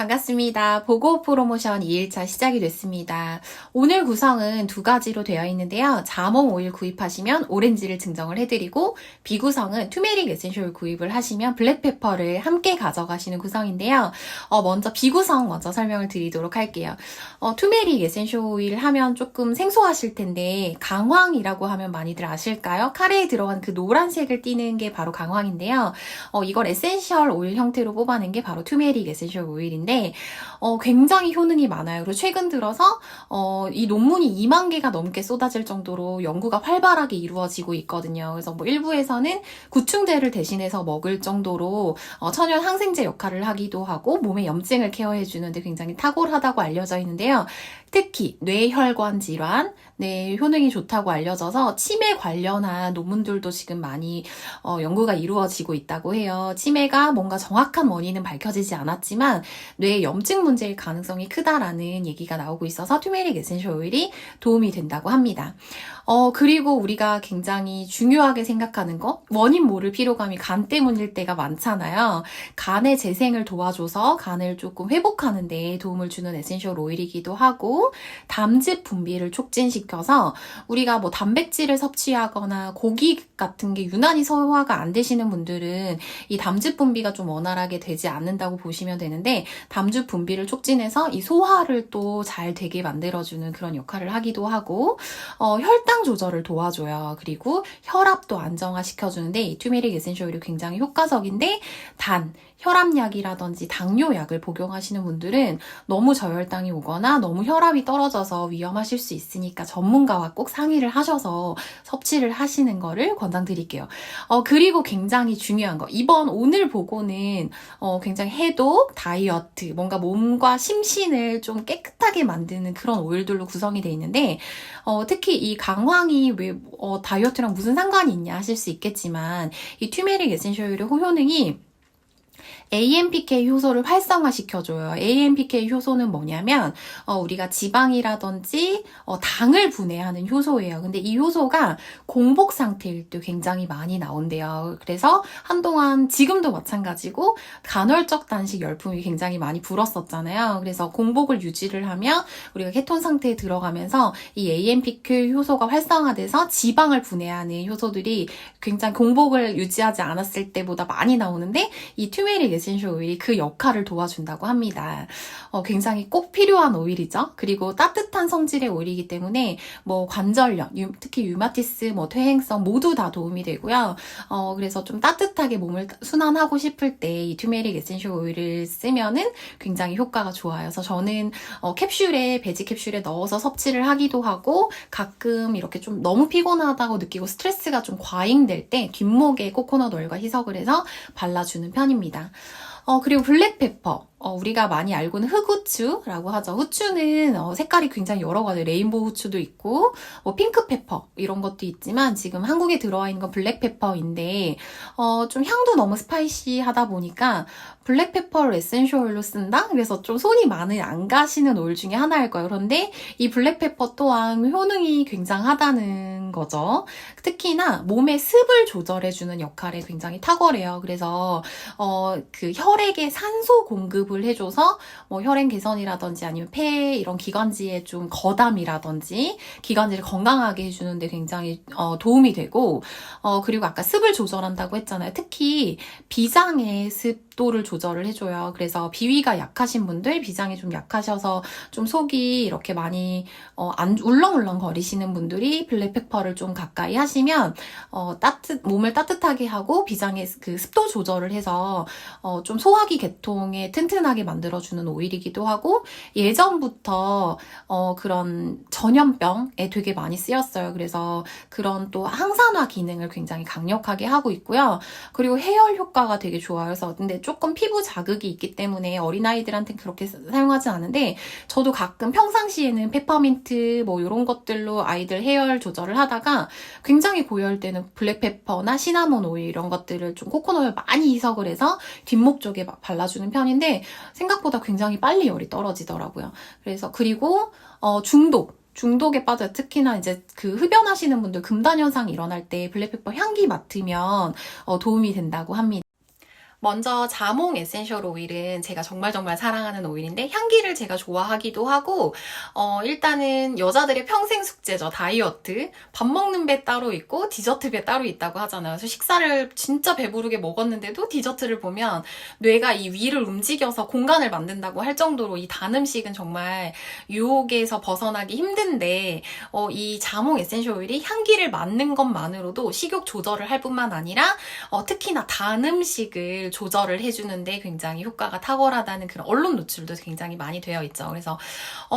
반갑습니다. 보고 프로모션 2일차 시작이 됐습니다. 오늘 구성은 두 가지로 되어 있는데요. 자몽 오일 구입하시면 오렌지를 증정을 해드리고, 비구성은 투메릭 에센셜 오일 구입을 하시면 블랙페퍼를 함께 가져가시는 구성인데요. 먼저 비구성 먼저 설명을 드리도록 할게요. 투메릭 에센셜 오일 하면 조금 생소하실 텐데, 강황이라고 하면 많이들 아실까요? 카레에 들어간 그 노란색을 띠는 게 바로 강황인데요. 이걸 에센셜 오일 형태로 뽑아낸 게 바로 투메릭 에센셜 오일인데, 굉장히 효능이 많아요. 그리고 최근 들어서 이 논문이 2만 개가 넘게 쏟아질 정도로 연구가 활발하게 이루어지고 있거든요. 그래서 뭐 일부에서는 구충제를 대신해서 먹을 정도로 천연 항생제 역할을 하기도 하고 몸의 염증을 케어해주는데 굉장히 탁월하다고 알려져 있는데요. 특히 뇌혈관 질환, 뇌 효능이 좋다고 알려져서 치매 관련한 논문들도 지금 많이 연구가 이루어지고 있다고 해요. 치매가 뭔가 정확한 원인은 밝혀지지 않았지만 뇌 염증 문제일 가능성이 크다라는 얘기가 나오고 있어서 투메릭 에센셜 오일이 도움이 된다고 합니다. 그리고 우리가 굉장히 중요하게 생각하는 거, 원인 모를 피로감이 간 때문일 때가 많잖아요. 간의 재생을 도와줘서 간을 조금 회복하는 데 도움을 주는 에센셜 오일이기도 하고, 담즙 분비를 촉진시켜서 우리가 뭐 단백질을 섭취하거나 고기 같은 게 유난히 소화가 안 되시는 분들은 이 담즙 분비가 좀 원활하게 되지 않는다고 보시면 되는데, 담즙 분비를 촉진해서 이 소화를 또 잘 되게 만들어주는 그런 역할을 하기도 하고, 혈당 조절을 도와줘요. 그리고 혈압도 안정화시켜주는데 이 투메릭 에센셜 오일이 굉장히 효과적인데, 단 혈압약이라든지 당뇨약을 복용하시는 분들은 너무 저혈당이 오거나 너무 혈압이 떨어져서 위험하실 수 있으니까 전문가와 꼭 상의를 하셔서 섭취를 하시는 거를 권장드릴게요. 그리고 굉장히 중요한 거, 오늘 보고는 굉장히 해독, 다이어트, 뭔가 몸과 심신을 좀 깨끗하게 만드는 그런 오일들로 구성이 되어 있는데, 특히 이 강황이 왜 다이어트랑 무슨 상관이 있냐 하실 수 있겠지만, 이 투메릭 에센셜 오일의 효능이 AMPK 효소를 활성화시켜줘요. AMPK 효소는 뭐냐면 우리가 지방이라든지 당을 분해하는 효소예요. 근데 이 효소가 공복 상태일 때 굉장히 많이 나온대요. 그래서 한동안 지금도 마찬가지고 간헐적 단식 열풍이 굉장히 많이 불었었잖아요. 그래서 공복을 유지를 하면 우리가 케톤 상태에 들어가면서 이 AMPK 효소가 활성화돼서 지방을 분해하는 효소들이 굉장히 공복을 유지하지 않았을 때보다 많이 나오는데, 이 투메릭 에센셜 오일이 그 역할을 도와준다고 합니다. 굉장히 꼭 필요한 오일이죠. 그리고 따뜻한 성질의 오일이기 때문에 뭐 관절염, 특히 류마티스, 퇴행성 모두 다 도움이 되고요. 그래서 좀 따뜻하게 몸을 순환하고 싶을 때 이 투메릭 에센셜 오일을 쓰면은 굉장히 효과가 좋아요. 그래서 저는 배지 캡슐에 넣어서 섭취를 하기도 하고, 가끔 이렇게 좀 너무 피곤하다고 느끼고 스트레스가 좀 과잉될 때 뒷목에 코코넛 오일과 희석을 해서 발라주는 편입니다. 그리고 블랙페퍼. 우리가 많이 알고는 흑후추라고 하죠. 후추는 색깔이 굉장히 여러 가지, 레인보우 후추도 있고 핑크페퍼 이런 것도 있지만, 지금 한국에 들어와 있는 건 블랙페퍼인데 좀 향도 너무 스파이시하다 보니까 블랙페퍼를 에센셜 오일로 쓴다? 그래서 좀 손이 많이 안 가시는 오일 중에 하나일 거예요. 그런데 이 블랙페퍼 또한 효능이 굉장하다는 거죠. 특히나 몸의 습을 조절해주는 역할에 굉장히 탁월해요. 그래서 그 혈액에 산소 공급을 해줘서 혈행 개선이라든지 아니면 폐 이런 기관지의 좀 거담이라든지 기관지를 건강하게 해주는데 굉장히 도움이 되고, 그리고 아까 습을 조절한다고 했잖아요. 특히 비장의 습도를 조절을 해줘요. 그래서 비위가 약하신 분들, 비장이 좀 약하셔서 좀 속이 이렇게 많이 울렁울렁 거리시는 분들이 블랙페퍼를 좀 가까이 하시면 몸을 따뜻하게 하고 비장의 그 습도 조절을 해서 좀 소화기 계통에 튼튼하게 만들어주는 오일이기도 하고, 예전부터 그런 전염병에 되게 많이 쓰였어요. 그래서 그런 또 항산화 기능을 굉장히 강력하게 하고 있고요. 그리고 해열 효과가 되게 좋아요. 그래서 근데 조금 피부 자극이 있기 때문에 어린아이들한테는 그렇게 사용하지 않은데, 저도 가끔 평상시에는 페퍼민트 이런 것들로 아이들 해열 조절을 하다가 굉장히 고열 때는 블랙페퍼나 시나몬 오일 이런 것들을 좀 코코넛을 많이 희석을 해서 뒷목 쪽에 막 발라주는 편인데, 생각보다 굉장히 빨리 열이 떨어지더라고요. 그래서 그리고 중독에 빠져요. 특히나 이제 그 흡연하시는 분들 금단 현상이 일어날 때 블랙페퍼 향기 맡으면 도움이 된다고 합니다. 먼저 자몽 에센셜 오일은 제가 정말 사랑하는 오일인데 향기를 제가 좋아하기도 하고 일단은 여자들의 평생 숙제죠. 다이어트. 밥 먹는 배 따로 있고 디저트 배 따로 있다고 하잖아요. 그래서 식사를 진짜 배부르게 먹었는데도 디저트를 보면 뇌가 이 위를 움직여서 공간을 만든다고 할 정도로 이 단 음식은 정말 유혹에서 벗어나기 힘든데 이 자몽 에센셜 오일이 향기를 맡는 것만으로도 식욕 조절을 할 뿐만 아니라 특히나 단 음식을 조절을 해주는데 굉장히 효과가 탁월하다는 그런 언론 노출도 굉장히 많이 되어 있죠. 그래서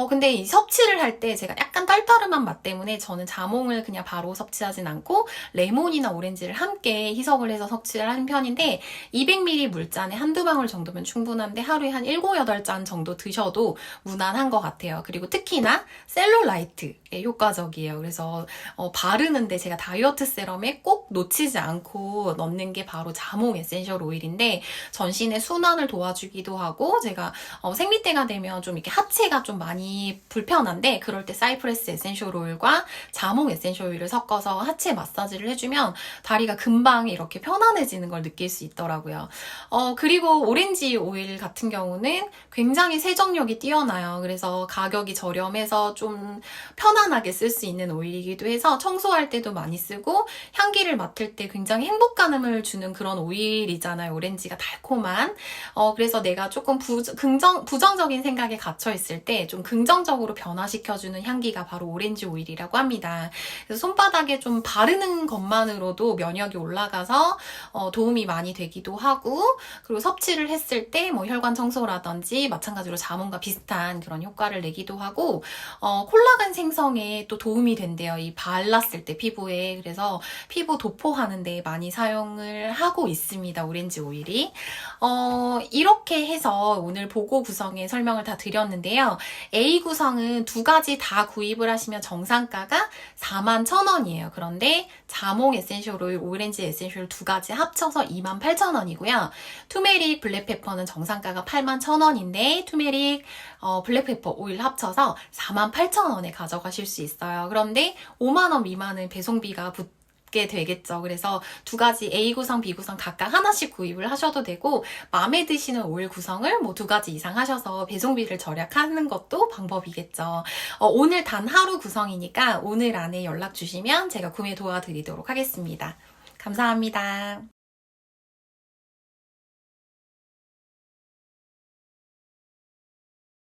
근데 이 섭취를 할 때 제가 약간 떨떠름한 맛 때문에 저는 자몽을 그냥 바로 섭취하진 않고 레몬이나 오렌지를 함께 희석을 해서 섭취를 하는 편인데 200ml 물잔에 한두 방울 정도면 충분한데 하루에 한 7, 8잔 정도 드셔도 무난한 것 같아요. 그리고 특히나 셀룰라이트에 효과적이에요. 그래서 바르는데 제가 다이어트 세럼에 꼭 놓치지 않고 넣는 게 바로 자몽 에센셜 오일인데 전신의 순환을 도와주기도 하고 제가 생리때가 되면 좀 이렇게 하체가 좀 많이 불편한데 그럴 때 사이프레스 에센셜 오일과 자몽 에센셜 오일을 섞어서 하체 마사지를 해주면 다리가 금방 이렇게 편안해지는 걸 느낄 수 있더라고요. 그리고 오렌지 오일 같은 경우는 굉장히 세정력이 뛰어나요. 그래서 가격이 저렴해서 좀 편안하게 쓸 수 있는 오일이기도 해서 청소할 때도 많이 쓰고 향기를 맡을 때 굉장히 행복감을 주는 그런 오일이잖아요. 오렌지가 달콤한. 그래서 내가 조금 부정적인 생각에 갇혀 있을 때 좀 긍정적으로 변화시켜주는 향기가 바로 오렌지 오일이라고 합니다. 그래서 손바닥에 좀 바르는 것만으로도 면역이 올라가서 도움이 많이 되기도 하고 그리고 섭취를 했을 때 뭐 혈관 청소라든지 마찬가지로 자몽과 비슷한 그런 효과를 내기도 하고 콜라겐 생성에 또 도움이 된대요. 이 발랐을 때 피부에. 그래서 피부 도포하는 데 많이 사용을 하고 있습니다. 오렌지 오일이. 이렇게 해서 오늘 보고 구성의 설명을 다 드렸는데요. A 구성은 두 가지 다 구입을 하시면 정상가가 41,000원이에요. 그런데 자몽 에센셜 오일, 오렌지 에센셜 두 가지 합쳐서 28,000원이고요. 투메릭 블랙페퍼는 정상가가 81,000원인데 투메릭 블랙페퍼 오일 합쳐서 48,000원에 가져가실 수 있어요. 그런데 5만원 미만은 배송비가 붙게 되겠죠. 그래서 두 가지 A 구성, B 구성 각각 하나씩 구입을 하셔도 되고 마음에 드시는 오일 구성을 뭐 두 가지 이상 하셔서 배송비를 절약하는 것도 방법이겠죠. 오늘 단 하루 구성이니까 오늘 안에 연락 주시면 제가 구매 도와드리도록 하겠습니다. 감사합니다.